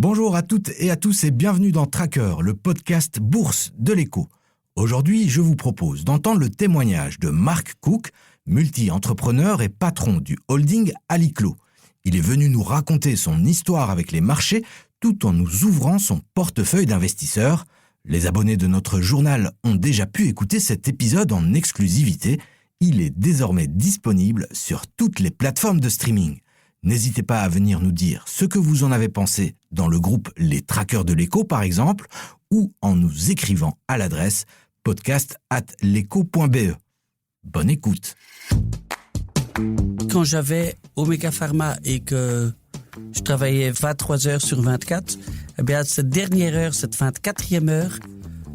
Bonjour à toutes et à tous et bienvenue dans Tracker, le podcast Bourse de l'Écho. Aujourd'hui, je vous propose d'entendre le témoignage de Mark Cook, multi-entrepreneur et patron du holding Aliclo. Il est venu nous raconter son histoire avec les marchés tout en nous ouvrant son portefeuille d'investisseurs. Les abonnés de notre journal ont déjà pu écouter cet épisode en exclusivité. Il est désormais disponible sur toutes les plateformes de streaming. N'hésitez pas à venir nous dire ce que vous en avez pensé dans le groupe Les Traqueurs de l'Écho par exemple, ou en nous écrivant à l'adresse podcast@leco.be. Bonne écoute. Quand j'avais Omega Pharma et que je travaillais 23 heures sur 24, eh bien, cette dernière heure, cette 24e heure,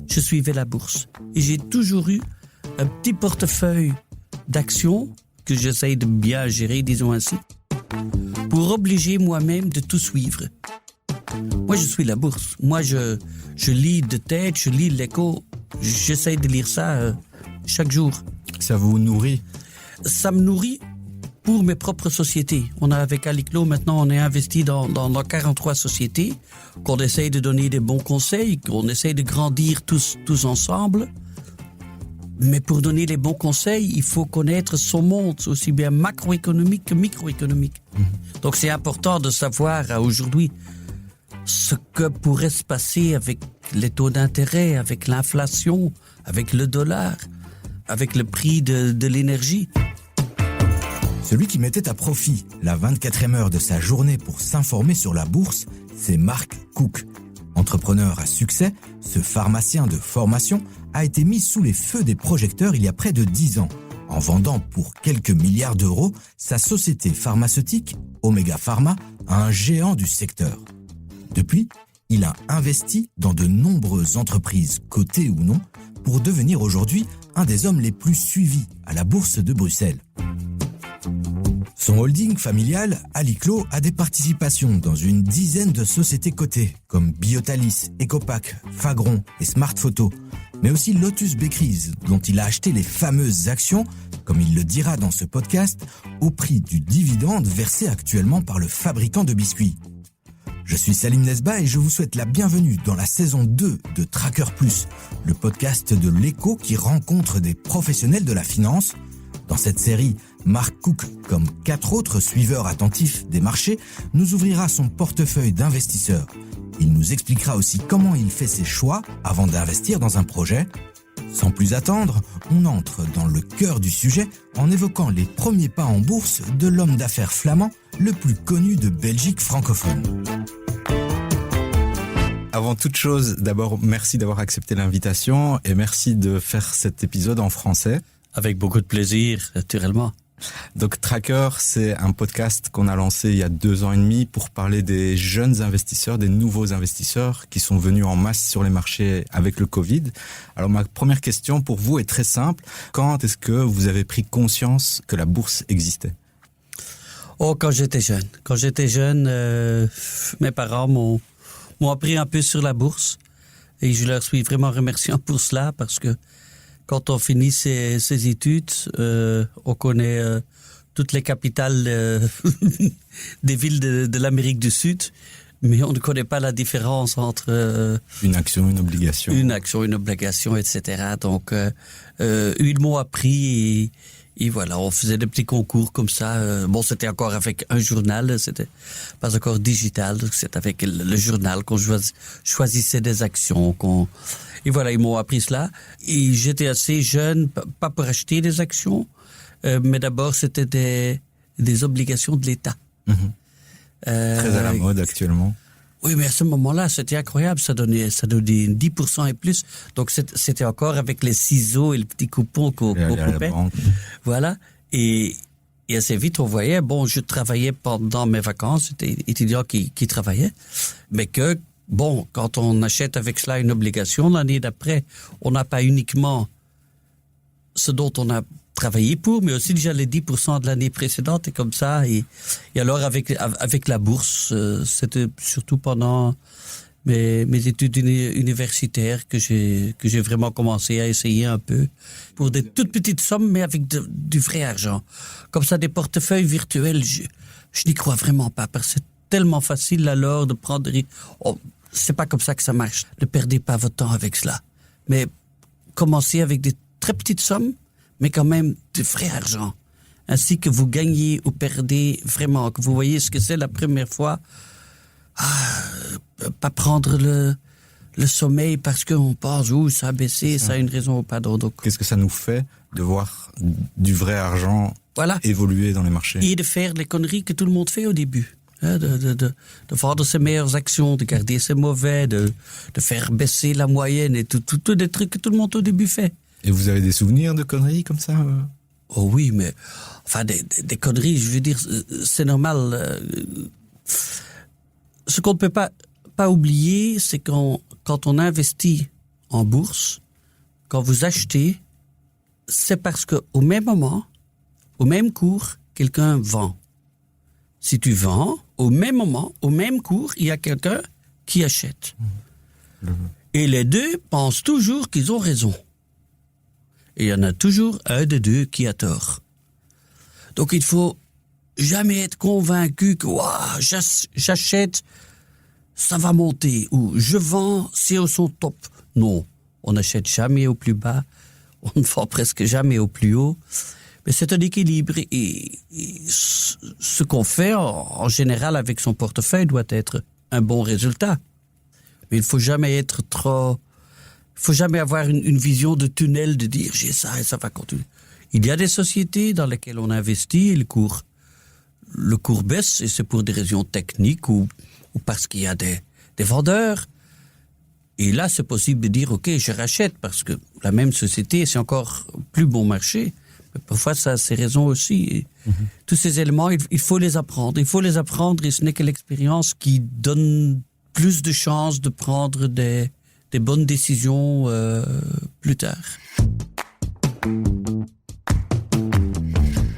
je suivais la bourse. Et j'ai toujours eu un petit portefeuille d'actions que j'essaye de bien gérer, disons ainsi, pour obliger moi-même de tout suivre. Moi, je suis la bourse. Moi, je lis de tête, je lis l'Écho. J'essaye de lire ça chaque jour. Ça vous nourrit? Ça me nourrit pour mes propres sociétés. Avec Aliclo, maintenant, on est investi dans 43 sociétés, qu'on essaye de donner des bons conseils, qu'on essaye de grandir tous ensemble. Mais pour donner les bons conseils, il faut connaître son monde, aussi bien macroéconomique que microéconomique. Donc c'est important de savoir aujourd'hui ce que pourrait se passer avec les taux d'intérêt, avec l'inflation, avec le dollar, avec le prix de l'énergie. Celui qui mettait à profit la 24e heure de sa journée pour s'informer sur la bourse, c'est Mark Cook. Entrepreneur à succès, ce pharmacien de formation a été mis sous les feux des projecteurs il y a près de 10 ans, en vendant pour quelques milliards d'euros sa société pharmaceutique, Omega Pharma, à un géant du secteur. Depuis, il a investi dans de nombreuses entreprises cotées ou non pour devenir aujourd'hui un des hommes les plus suivis à la bourse de Bruxelles. Son holding familial, Aliclo, a des participations dans une dizaine de sociétés cotées, comme Biotalis, Ecopac, Fagron et Smart Photo, mais aussi Lotus Bakeries, dont il a acheté les fameuses actions, comme il le dira dans ce podcast, au prix du dividende versé actuellement par le fabricant de biscuits. Je suis Salim Nesba et je vous souhaite la bienvenue dans la saison 2 de Tracker Plus, le podcast de l'Écho qui rencontre des professionnels de la finance. Dans cette série, Mark Cook, comme 4 autres suiveurs attentifs des marchés, nous ouvrira son portefeuille d'investisseurs. Il nous expliquera aussi comment il fait ses choix avant d'investir dans un projet. Sans plus attendre, on entre dans le cœur du sujet en évoquant les premiers pas en bourse de l'homme d'affaires flamand le plus connu de Belgique francophone. Avant toute chose, d'abord, merci d'avoir accepté l'invitation et merci de faire cet épisode en français. Avec beaucoup de plaisir, naturellement. Donc Tracker, c'est un podcast qu'on a lancé il y a 2 ans et demi pour parler des jeunes investisseurs, des nouveaux investisseurs qui sont venus en masse sur les marchés avec le Covid. Alors ma première question pour vous est très simple. Quand est-ce que vous avez pris conscience que la bourse existait ? Quand j'étais jeune. Quand j'étais jeune, mes parents m'ont appris un peu sur la bourse et je leur suis vraiment remerciant pour cela parce que quand on finit ses études, on connaît toutes les capitales des villes de l'Amérique du Sud, mais on ne connaît pas la différence entre une action, une obligation. Une action, une obligation, etc. Donc, ils m'ont appris et voilà, on faisait des petits concours comme ça. Bon, c'était encore avec un journal, c'était pas encore digital, donc c'était avec le journal qu'on choisissait des actions, et voilà, ils m'ont appris cela. Et j'étais assez jeune, pas pour acheter des actions, mais d'abord, c'était des obligations de l'État. Très à la mode actuellement. Oui, mais à ce moment-là, c'était incroyable. Ça donnait 10% et plus. Donc, c'était encore avec les ciseaux et le petit coupon qu'on coupait. Voilà. Et assez vite, on voyait, je travaillais pendant mes vacances. C'était étudiant qui travaillait. Mais que, quand on achète avec cela une obligation, l'année d'après, on n'a pas uniquement ce dont on a travaillé pour, mais aussi déjà les 10% de l'année précédente et comme ça. Et alors avec la bourse, c'était surtout pendant mes études universitaires que j'ai vraiment commencé à essayer un peu pour des toutes petites sommes, mais avec du vrai argent. Comme ça, des portefeuilles virtuels, je n'y crois vraiment pas parce que c'est tellement facile alors de prendre des risques. Oh, c'est pas comme ça que ça marche. Ne perdez pas votre temps avec cela. Mais commencez avec des très petites sommes, mais quand même de vrai argent. Ainsi que vous gagnez ou perdez vraiment, que vous voyez ce que c'est la première fois. Pas prendre le sommeil parce qu'on pense, ça a baissé, ça a une raison ou pas d'autre. Donc, qu'est-ce que ça nous fait de voir du vrai argent évoluer dans les marchés? Et de faire les conneries que tout le monde fait au début. De vendre ses meilleures actions, de garder ses mauvais, de faire baisser la moyenne et tout des trucs que tout le monde au début fait. Et vous avez des souvenirs de conneries comme ça? Oh oui, mais enfin des conneries, je veux dire, c'est normal. Ce qu'on ne peut pas oublier, c'est quand on investit en bourse, quand vous achetez, c'est parce qu'au même moment, au même cours, quelqu'un vend. Si tu vends, au même moment, au même cours, il y a quelqu'un qui achète. Et les deux pensent toujours qu'ils ont raison. Et il y en a toujours un des deux qui a tort. Donc il faut jamais être convaincu que j'achète, ça va monter, ou je vends, c'est au son top. Non, on n'achète jamais au plus bas, on ne vend presque jamais au plus haut. Mais c'est un équilibre et ce qu'on fait en général avec son portefeuille doit être un bon résultat. Mais il faut jamais être il faut jamais avoir une vision de tunnel de dire j'ai ça et ça va continuer. Il y a des sociétés dans lesquelles on investit et le cours baisse et c'est pour des raisons techniques ou parce qu'il y a des vendeurs. Et là, c'est possible de dire ok, je rachète parce que la même société, c'est encore plus bon marché. Parfois, ça a ses raisons aussi. Tous ces éléments, il faut les apprendre. Il faut les apprendre et ce n'est que l'expérience qui donne plus de chances de prendre des bonnes décisions plus tard.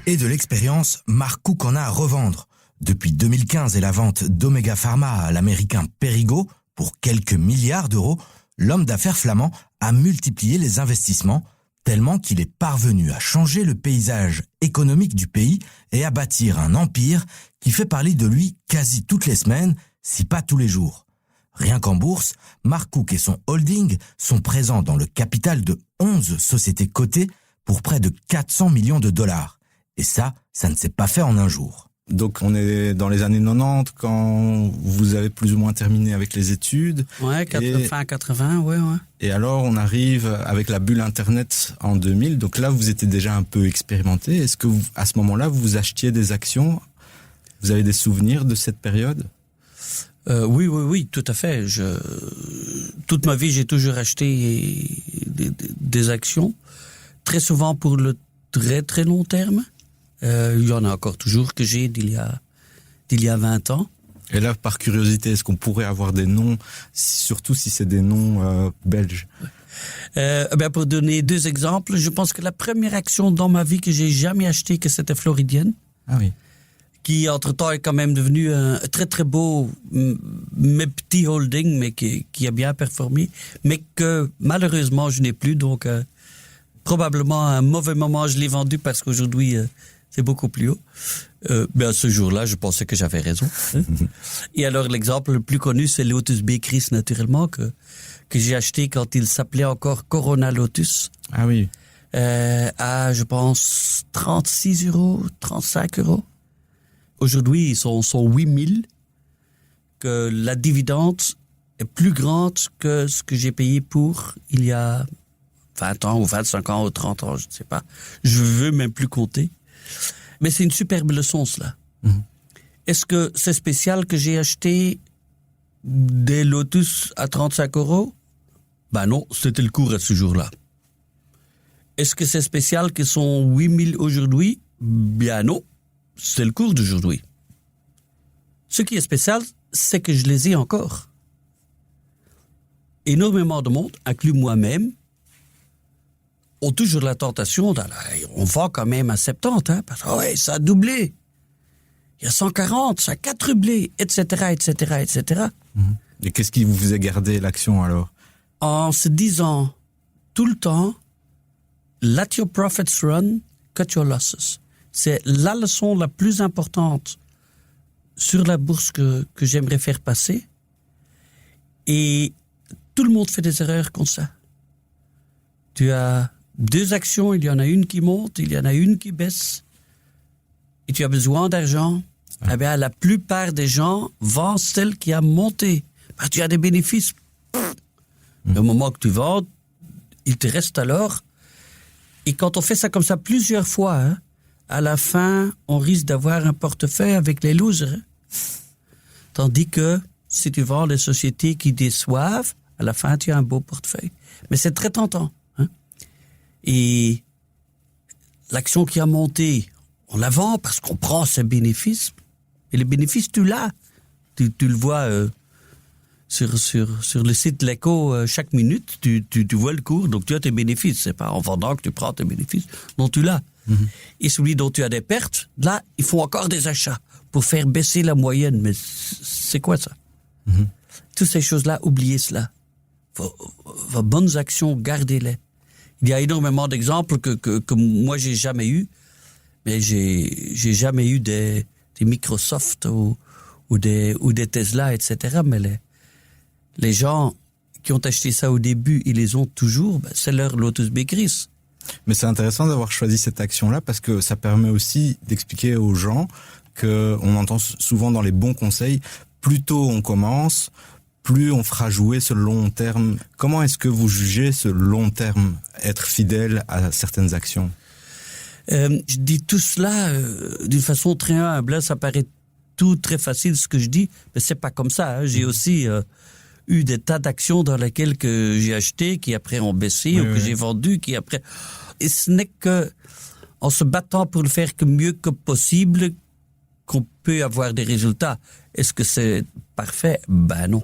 Et de l'expérience, Mark Cook en a à revendre. Depuis 2015 et la vente d'Omega Pharma à l'américain Perrigo, pour quelques milliards d'euros, l'homme d'affaires flamand a multiplié les investissements tellement qu'il est parvenu à changer le paysage économique du pays et à bâtir un empire qui fait parler de lui quasi toutes les semaines, si pas tous les jours. Rien qu'en bourse, Mark Cook et son holding sont présents dans le capital de 11 sociétés cotées pour près de 400 millions de dollars. Et ça ne s'est pas fait en un jour. Donc on est dans les années 90 quand vous avez plus ou moins terminé avec les études. Ouais, 80, ouais. Et alors on arrive avec la bulle Internet en 2000. Donc là vous étiez déjà un peu expérimenté. Est-ce que à ce moment-là vous achetiez des actions? Vous avez des souvenirs de cette période? Oui, tout à fait. Toute ma vie j'ai toujours acheté des actions, très souvent pour le très très long terme. Il y en a encore toujours que j'ai d'il y a 20 ans. Et là, par curiosité, est-ce qu'on pourrait avoir des noms, surtout si c'est des noms belges? Pour donner 2 exemples, je pense que la première action dans ma vie que j'ai jamais achetée, que c'était Floridienne. Ah oui. Qui, entre-temps, est quand même devenu un très très beau, mais petit holding, mais qui a bien performé, mais que malheureusement je n'ai plus, donc probablement à un mauvais moment je l'ai vendu parce qu'aujourd'hui c'est beaucoup plus haut. À ce jour-là, je pensais que j'avais raison. Et alors, l'exemple le plus connu, c'est Lotus Bakeries, naturellement, que j'ai acheté quand il s'appelait encore Corona Lotus. Ah oui. À, je pense, 36 €, 35 €. Aujourd'hui, ils sont 8 000. Que la dividende est plus grande que ce que j'ai payé pour il y a 20 ans ou 25 ans ou 30 ans, je ne sais pas. Je veux même plus compter. Mais c'est une superbe leçon, cela. Est-ce que c'est spécial que j'ai acheté des Lotus à 35 €? Non, c'était le cours à ce jour-là. Est-ce que c'est spécial qu'ils sont 8 000 aujourd'hui? Non, c'est le cours d'aujourd'hui. Ce qui est spécial, c'est que je les ai encore. Énormément de monde, inclus moi-même, ont toujours la tentation on vend quand même à 70, parce que ça a doublé. Il y a 140, ça a quadruplé, etc., etc., etc. Et qu'est-ce qui vous faisait garder l'action alors? En se disant tout le temps, let your profits run, cut your losses. C'est la leçon la plus importante sur la bourse que j'aimerais faire passer. Et tout le monde fait des erreurs comme ça. Tu as 2 actions, il y en a une qui monte, il y en a une qui baisse. Et tu as besoin d'argent. Ah. Eh bien, la plupart des gens vendent celle qui a monté. Parce que tu as des bénéfices. Au moment que tu vends, il te reste alors. Et quand on fait ça comme ça plusieurs fois, à la fin, on risque d'avoir un portefeuille avec les losers. Tandis que si tu vends les sociétés qui déçoivent, à la fin, tu as un beau portefeuille. Mais c'est très tentant. Et l'action qui a monté, on la vend parce qu'on prend ses bénéfices. Et les bénéfices, tu l'as. Tu le vois sur le site L'Écho chaque minute. Tu vois le cours, donc tu as tes bénéfices. C'est pas en vendant que tu prends tes bénéfices. Non, tu l'as. Mm-hmm. Et celui dont tu as des pertes, là, il faut encore des achats pour faire baisser la moyenne. Mais c'est quoi ça? Mm-hmm. Toutes ces choses-là, oubliez cela. Vos bonnes actions, gardez-les. Il y a énormément d'exemples que moi, j'ai jamais eu. Mais j'ai jamais eu des Microsoft ou des Tesla, etc. Mais les gens qui ont acheté ça au début, ils les ont toujours. C'est leur Lotus Bakeries. Mais c'est intéressant d'avoir choisi cette action-là parce que ça permet aussi d'expliquer aux gens qu'on entend souvent dans les bons conseils, plus tôt on commence, plus on fera jouer ce long terme. Comment est-ce que vous jugez ce long terme, être fidèle à certaines actions? Je dis tout cela d'une façon très humble. Ça paraît tout très facile ce que je dis, mais c'est pas comme ça. J'ai aussi eu des tas d'actions dans lesquelles que j'ai acheté, qui après ont baissé, ou que j'ai vendu, qui après. Et ce n'est que en se battant pour le faire que mieux que possible qu'on peut avoir des résultats. Est-ce que c'est parfait? Ben non.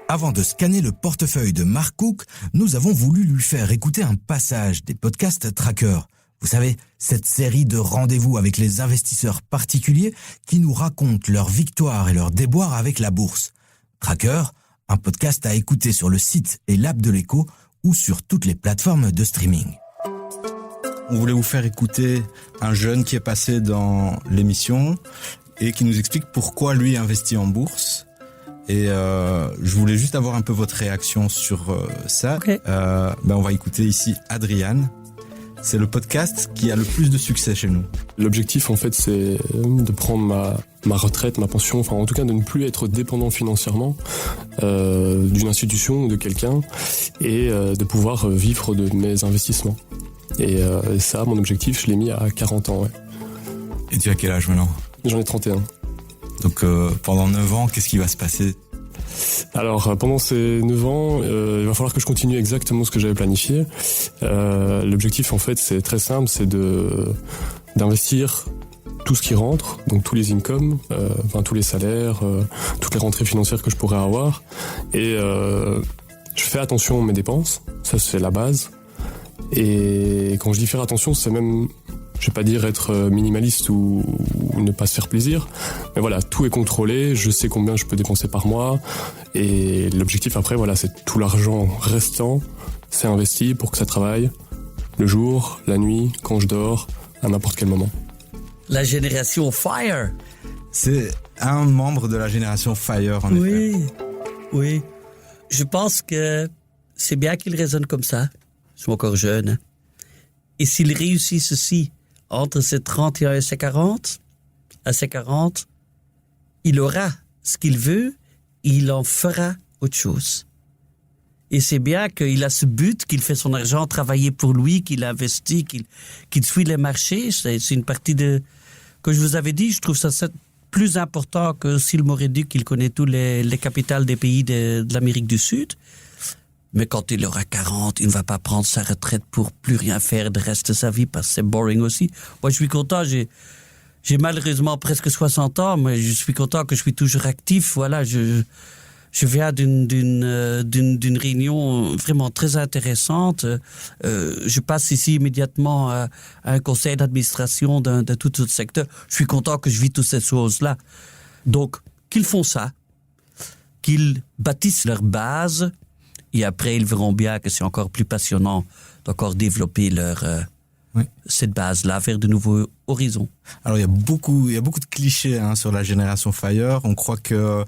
Avant de scanner le portefeuille de Mark Cook, nous avons voulu lui faire écouter un passage des podcasts Tracker. Vous savez, cette série de rendez-vous avec les investisseurs particuliers qui nous racontent leurs victoires et leurs déboires avec la bourse. Tracker, un podcast à écouter sur le site et l'app de l'Écho ou sur toutes les plateformes de streaming. On voulait vous faire écouter un jeune qui est passé dans l'émission et qui nous explique pourquoi lui investit en bourse. Et je voulais juste avoir un peu votre réaction sur ça. Okay. On va écouter ici Adriane. C'est le podcast qui a le plus de succès chez nous. L'objectif, en fait, c'est de prendre ma retraite, ma pension, enfin en tout cas de ne plus être dépendant financièrement d'une institution ou de quelqu'un et de pouvoir vivre de mes investissements. Et ça, mon objectif, je l'ai mis à 40 ans. Ouais. Et tu as quel âge maintenant? J'en ai 31. Donc pendant 9 ans, qu'est-ce qui va se passer? Alors pendant ces 9 ans, il va falloir que je continue exactement ce que j'avais planifié. L'objectif en fait c'est très simple, c'est d'investir tout ce qui rentre, donc tous les incomes, tous les salaires, toutes les rentrées financières que je pourrais avoir. Et je fais attention à mes dépenses, ça c'est la base. Et quand je dis faire attention, c'est même... Je vais pas dire être minimaliste ou ne pas se faire plaisir, mais voilà, tout est contrôlé, je sais combien je peux dépenser par mois, et l'objectif après, voilà, c'est tout l'argent restant, c'est investi pour que ça travaille le jour, la nuit, quand je dors, à n'importe quel moment. La génération FIRE. C'est un membre de la génération FIRE, en effet. Oui. Je pense que c'est bien qu'il raisonne comme ça. Je suis encore jeune. Hein. Et s'il réussit ceci, entre ses 31 et ses 40, à ses 40, il aura ce qu'il veut, il en fera autre chose. Et c'est bien qu'il a ce but, qu'il fait son argent travailler pour lui, qu'il investit, qu'il suit les marchés. C'est une partie de... Comme je vous avais dit, je trouve ça plus important que s'il m'aurait dit qu'il connaît tous les capitales des pays de l'Amérique du Sud. Mais quand il aura 40, il ne va pas prendre sa retraite pour plus rien faire de reste de sa vie parce que c'est boring aussi. Moi, je suis content. J'ai malheureusement presque 60 ans, mais je suis content que je suis toujours actif. Voilà, je viens d'une réunion vraiment très intéressante. Je passe ici immédiatement à un conseil d'administration d'un tout autre secteur. Je suis content que je vis toutes ces choses-là. Donc, qu'ils font ça, qu'ils bâtissent leur base. Et après, ils verront bien que c'est encore plus passionnant d'encore développer cette base-là vers de nouveaux horizons. Alors il y a beaucoup de clichés sur la génération FIRE. On croit que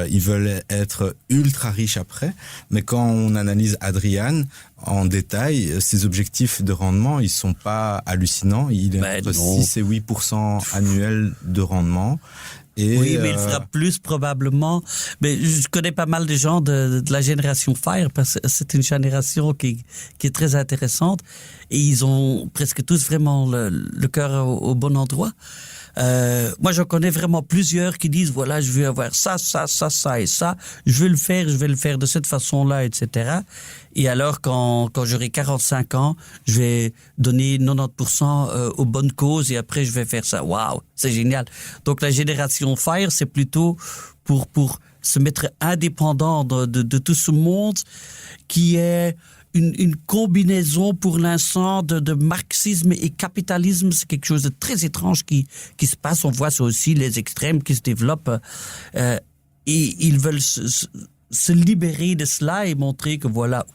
ils veulent être ultra riches après, mais quand on analyse Adrian en détail, ses objectifs de rendement, ils sont pas hallucinants. Il est entre 6 et 8% annuels de rendement. Oui, mais il fera plus probablement. Mais je connais pas mal de gens de la génération FIRE parce que c'est une génération qui est très intéressante et ils ont presque tous vraiment le cœur au bon endroit. Moi, j'en connais vraiment plusieurs qui disent voilà, je veux avoir ça et ça. Je vais le faire de cette façon-là, etc. Et alors, quand j'aurai 45 ans, je vais donner 90% aux bonnes causes et après, je vais faire ça. Waouh, c'est génial. Donc, la génération FIRE, c'est plutôt pour se mettre indépendant de tout ce monde qui est une combinaison pour l'instant de marxisme et capitalisme. C'est quelque chose de très étrange qui se passe. On voit ça aussi, les extrêmes qui se développent. Et ils veulent se libérer de cela et montrer que voilà,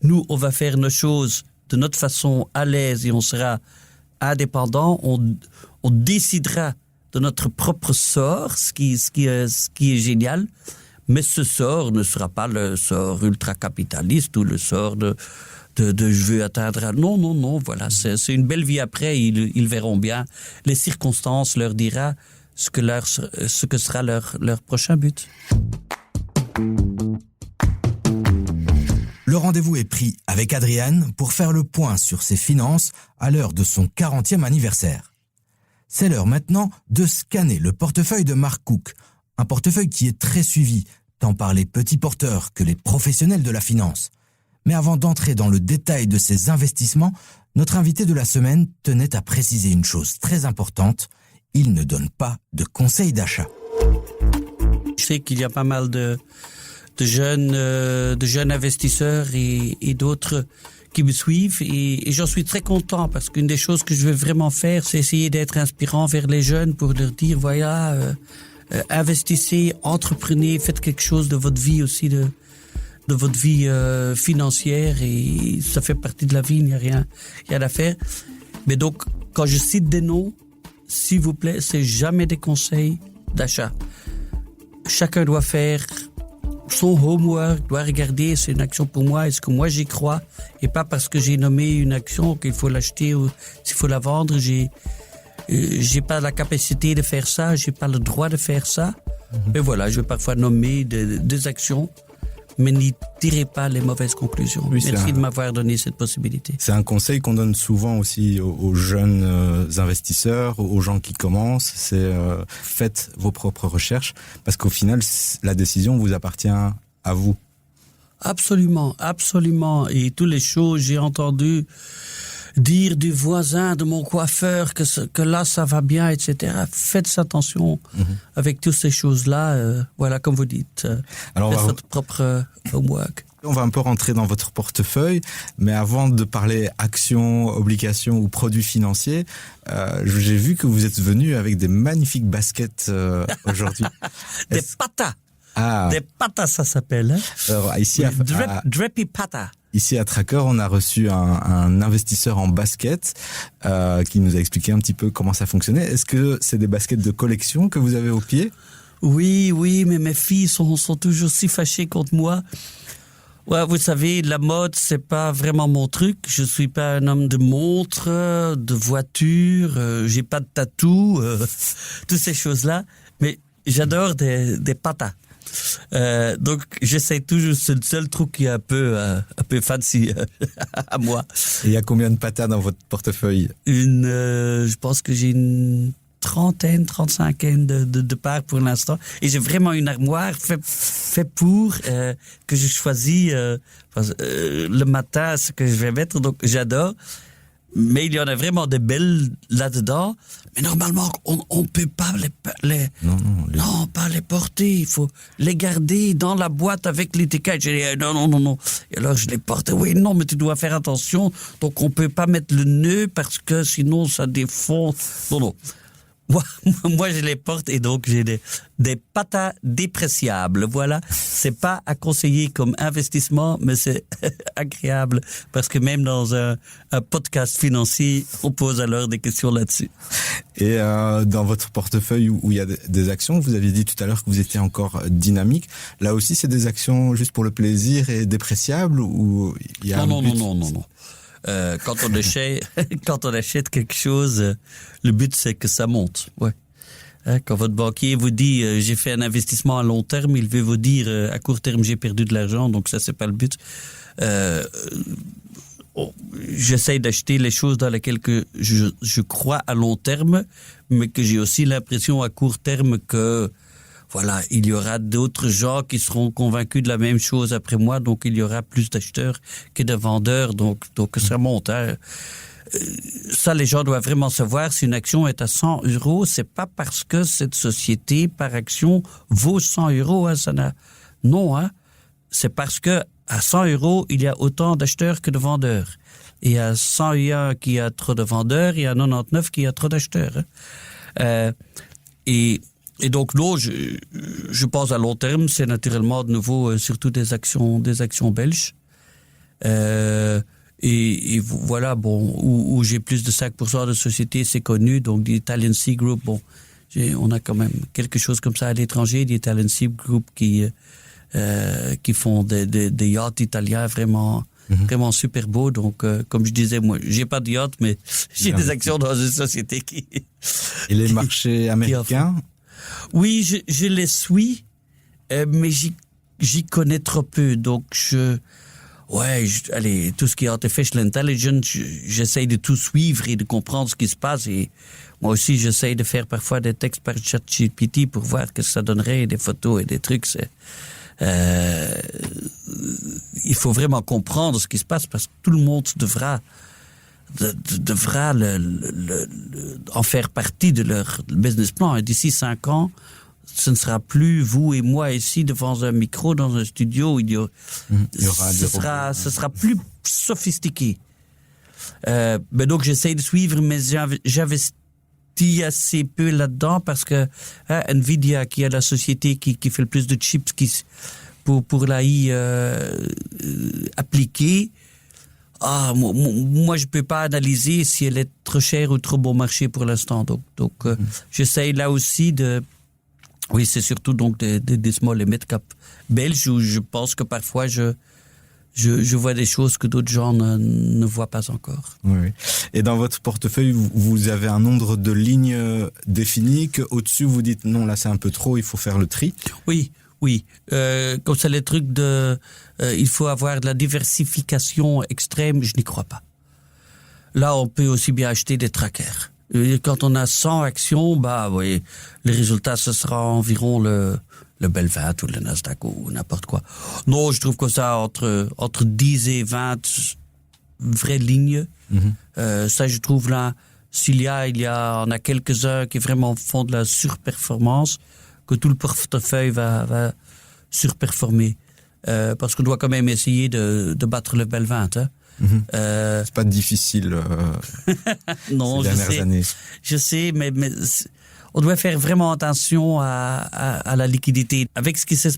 nous, on va faire nos choses de notre façon à l'aise et on sera indépendant. On décidera de notre propre sort, ce qui est génial. Mais ce sort ne sera pas le sort ultra-capitaliste ou le sort de je veux atteindre... Non, voilà, c'est une belle vie après, ils verront bien. Les circonstances leur dira ce que sera leur prochain but. Le rendez-vous est pris avec Adrian pour faire le point sur ses finances à l'heure de son 40e anniversaire. C'est l'heure maintenant de scanner le portefeuille de Mark Cook, un portefeuille qui est très suivi, tant par les petits porteurs que les professionnels de la finance. Mais avant d'entrer dans le détail de ces investissements, notre invité de la semaine tenait à préciser une chose très importante, il ne donne pas de conseils d'achat. Je sais qu'il y a pas mal de jeunes investisseurs et d'autres qui me suivent et j'en suis très content parce qu'une des choses que je veux vraiment faire, c'est essayer d'être inspirant vers les jeunes pour leur dire voilà, investissez, entreprenez, faites quelque chose de votre vie aussi, de votre vie financière et ça fait partie de la vie, il n'y a rien à faire. Mais donc, quand je cite des noms, s'il vous plaît, c'est jamais des conseils d'achat. Chacun doit faire son homework, doit regarder, c'est une action pour moi, est-ce que moi j'y crois, et pas parce que j'ai nommé une action qu'il faut l'acheter ou s'il faut la vendre, j'ai pas la capacité de faire ça, j'ai pas le droit de faire ça. Mais voilà, je vais parfois nommer des actions, mais n'y tirez pas les mauvaises conclusions. Oui, merci de m'avoir donné cette possibilité. C'est un conseil qu'on donne souvent aussi aux jeunes investisseurs, aux gens qui commencent, c'est faites vos propres recherches, parce qu'au final, la décision vous appartient à vous. Absolument. Et toutes les choses, j'ai entendu dire du voisin, de mon coiffeur, que là, ça va bien, etc. Faites attention avec toutes ces choses-là. Voilà, comme vous dites. Alors, faites votre propre homework. On va un peu rentrer dans votre portefeuille, mais avant de parler actions, obligations ou produits financiers, j'ai vu que vous êtes venu avec des magnifiques baskets aujourd'hui. Des patas. Des patas, ça s'appelle. Alors, ici, Drippy Pata. Ici à Tracker, on a reçu un investisseur en basket qui nous a expliqué un petit peu comment ça fonctionnait. Est-ce que c'est des baskets de collection que vous avez au pied ? Oui, mais mes filles sont toujours si fâchées contre moi. Ouais, vous savez, la mode, c'est pas vraiment mon truc. Je suis pas un homme de montres, de voitures, j'ai pas de tatou, toutes ces choses-là. Mais j'adore des patas. Donc j'essaie toujours, c'est le seul truc qui est un peu fancy à moi. Et il y a combien de patas dans votre portefeuille ? Je pense que j'ai une trentaine de paires pour l'instant. Et j'ai vraiment une armoire fait pour que je choisis le matin ce que je vais mettre. Donc j'adore. Mais il y en a vraiment de belles là-dedans. Mais normalement, on peut pas pas les porter. Il faut les garder dans la boîte avec l'étiquette. J'ai dit, non. Et alors, je les porte. Oui, non, mais tu dois faire attention. Donc, on peut pas mettre le nœud parce que sinon, ça défonce. Non. Moi, je les porte et donc j'ai des patas dépréciables. Voilà, c'est pas à conseiller comme investissement, mais c'est agréable parce que même dans un podcast financier, on pose alors des questions là-dessus. Et dans votre portefeuille où il y a des actions, vous aviez dit tout à l'heure que vous étiez encore dynamique. Là aussi, c'est des actions juste pour le plaisir et dépréciables ou il y a Non. Quand on achète quelque chose, le but c'est que ça monte. Ouais. Quand votre banquier vous dit j'ai fait un investissement à long terme, il veut vous dire à court terme j'ai perdu de l'argent, donc ça c'est pas le but. J'essaye d'acheter les choses dans lesquelles que je crois à long terme, mais que j'ai aussi l'impression à court terme que voilà, il y aura d'autres gens qui seront convaincus de la même chose après moi, donc il y aura plus d'acheteurs que de vendeurs, donc ça monte. Hein. Ça, les gens doivent vraiment savoir, si une action est à 100 €, c'est pas parce que cette société par action vaut 100 €. Hein, non, hein. C'est parce que à 100 €, il y a autant d'acheteurs que de vendeurs. Et à 101 qui a trop de vendeurs, il y a 99 qui a trop d'acheteurs. Hein. Et donc, non, je pense à long terme, c'est naturellement de nouveau surtout des actions belges. Et voilà, bon, où j'ai plus de 5% de sociétés, c'est connu, donc l'Italian Sea Group, bon, on a quand même quelque chose comme ça à l'étranger, l'Italian Sea Group qui font des yachts italiens vraiment super beaux. Donc, comme je disais, moi, j'ai pas de yacht, mais j'ai des actions dans une société qui... Et les marchés américains? Oui, je les suis, mais j'y connais trop peu. Donc, allez, tout ce qui est artificial intelligence, j'essaye de tout suivre et de comprendre ce qui se passe. Et moi aussi, j'essaye de faire parfois des textes par ChatGPT pour voir ce que ça donnerait, des photos et des trucs. Il faut vraiment comprendre ce qui se passe parce que tout le monde devra en faire partie de leur business plan. Et d'ici 5 ans, ce ne sera plus vous et moi ici devant un micro dans un studio. Ce sera plus sophistiqué. Mais donc j'essaie de suivre, mais j'investis assez peu là-dedans parce que Nvidia, qui est la société qui fait le plus de chips pour l'AI appliquée, moi je peux pas analyser si elle est trop chère ou trop bon marché pour l'instant. Donc j'essaye là aussi oui, c'est surtout donc des small et mid cap belges où je pense que parfois je vois des choses que d'autres gens ne voient pas encore. Oui. Et dans votre portefeuille, vous avez un nombre de lignes définies qu'au-dessus vous dites non, là c'est un peu trop, il faut faire le tri. Oui. Comme c'est les trucs il faut avoir de la diversification extrême, je n'y crois pas. Là, on peut aussi bien acheter des trackers. Et quand on a 100 actions, oui, le résultat, ce sera environ le Bell 20 ou le Nasdaq ou n'importe quoi. Non, je trouve que ça, entre 10 et 20 vraies lignes, ça, je trouve là, on a quelques-uns qui vraiment font de la surperformance, que tout le portefeuille va surperformer. Parce qu'on doit quand même essayer de battre le Bell 20. Hein. C'est pas difficile non, ces dernières années. Je sais, mais on doit faire vraiment attention à la liquidité. Avec ce qui s'est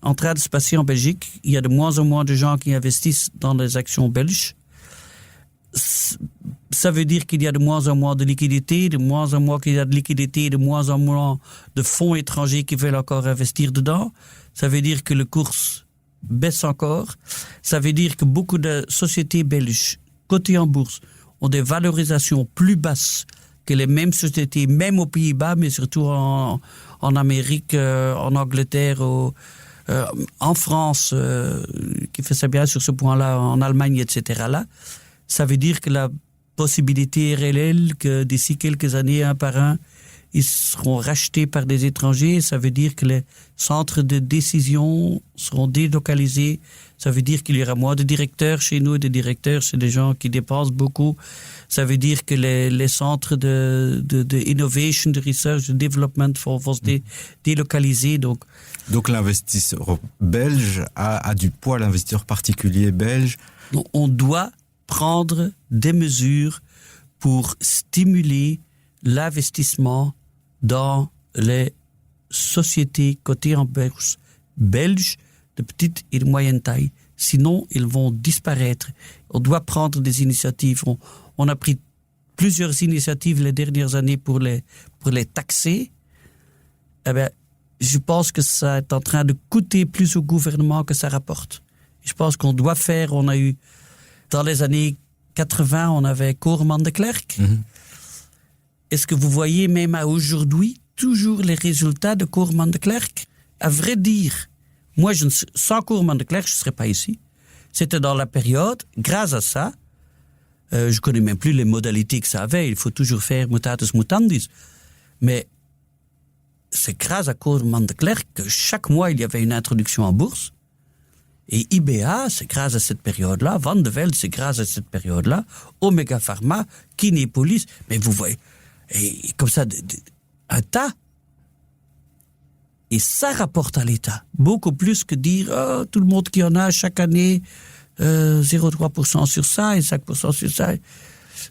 en train de se passer en Belgique, il y a de moins en moins de gens qui investissent dans les actions belges. Ça veut dire qu'il y a de moins en moins de liquidité, de moins en moins qu'il y a de liquidité, de moins en moins de fonds étrangers qui veulent encore investir dedans. Ça veut dire que le cours baisse encore. Ça veut dire que beaucoup de sociétés belges cotées en bourse ont des valorisations plus basses que les mêmes sociétés, même aux Pays-Bas, mais surtout en Amérique, en Angleterre, en France, qui fait ça bien sur ce point-là, en Allemagne, etc. Là, ça veut dire que la possibilité est réelle que d'ici quelques années, un par un, ils seront rachetés par des étrangers. Ça veut dire que les centres de décision seront délocalisés. Ça veut dire qu'il y aura moins de directeurs chez nous. Des directeurs, c'est des gens qui dépensent beaucoup. Ça veut dire que les centres de innovation, de research, de development vont se délocaliser. Donc l'investisseur belge a du poids, l'investisseur particulier belge. On doit prendre des mesures pour stimuler l'investissement dans les sociétés cotées en bourse belges de petite et de moyenne taille. Sinon, ils vont disparaître. On doit prendre des initiatives. On a pris plusieurs initiatives les dernières années pour les taxer. Eh bien, je pense que ça est en train de coûter plus au gouvernement que ça rapporte. Je pense qu'on doit faire, on a eu, dans les années 80, on avait Koerman de Klerk. Mm-hmm. Est-ce que vous voyez même à aujourd'hui toujours les résultats de Koerman de Klerk? À vrai dire, moi, sans Koerman de Klerk, je ne serais pas ici. C'était dans la période, grâce à ça, je ne connais même plus les modalités que ça avait. Il faut toujours faire mutatis mutandis. Mais c'est grâce à Koerman de Klerk que chaque mois, il y avait une introduction en bourse. Et IBA, c'est grâce à cette période-là. Van de Velde, c'est grâce à cette période-là. Omega Pharma, Kinepolis. Mais vous voyez, et comme ça, un tas. Et ça rapporte à l'État. Beaucoup plus que dire, tout le monde qui en a chaque année, 0,3% sur ça et 5% sur ça.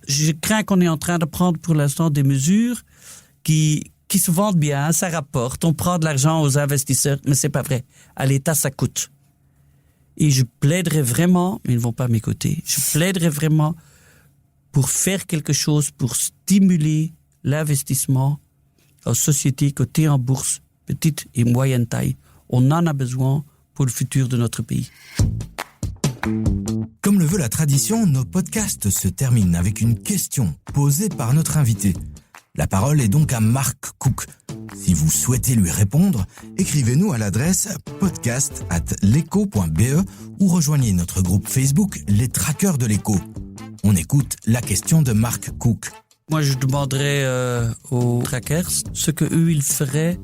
Je crains qu'on est en train de prendre pour l'instant des mesures qui se vendent bien, ça rapporte. On prend de l'argent aux investisseurs, mais c'est pas vrai. À l'État, ça coûte. Et je plaiderais vraiment, mais ils ne vont pas m'écouter, je plaiderais vraiment pour faire quelque chose pour stimuler l'investissement en sociétés cotées en bourse, petite et moyenne taille. On en a besoin pour le futur de notre pays. Comme le veut la tradition, nos podcasts se terminent avec une question posée par notre invité. La parole est donc à Marc Cook. Si vous souhaitez lui répondre, écrivez-nous à l'adresse podcast@leco.be ou rejoignez notre groupe Facebook Les Traqueurs de l'Éco. On écoute la question de Marc Cook. Moi, je demanderais aux trackers ce qu'eux, ils feraient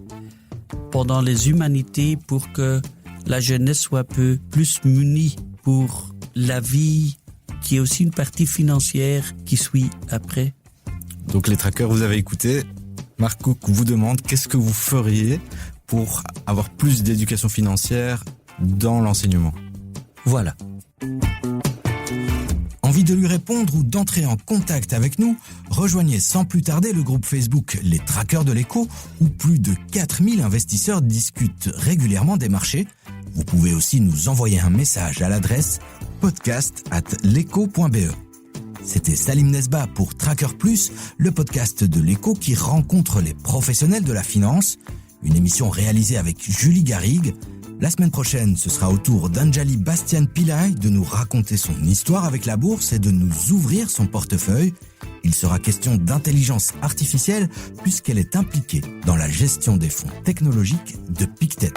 pendant les humanités pour que la jeunesse soit un peu plus munie pour la vie, qui est aussi une partie financière qui suit après. Donc les trackers, vous avez écouté. Marc Cook vous demande qu'est-ce que vous feriez pour avoir plus d'éducation financière dans l'enseignement. Voilà. Envie de lui répondre ou d'entrer en contact avec nous? Rejoignez sans plus tarder le groupe Facebook Les Traqueurs de l'Éco où plus de 4000 investisseurs discutent régulièrement des marchés. Vous pouvez aussi nous envoyer un message à l'adresse podcast@leco.be. C'était Salim Nesba pour Tracker Plus, le podcast de l'Éco qui rencontre les professionnels de la finance. Une émission réalisée avec Julie Garrigue. La semaine prochaine, ce sera au tour d'Anjali Bastian Pillai de nous raconter son histoire avec la bourse et de nous ouvrir son portefeuille. Il sera question d'intelligence artificielle puisqu'elle est impliquée dans la gestion des fonds technologiques de Pictet.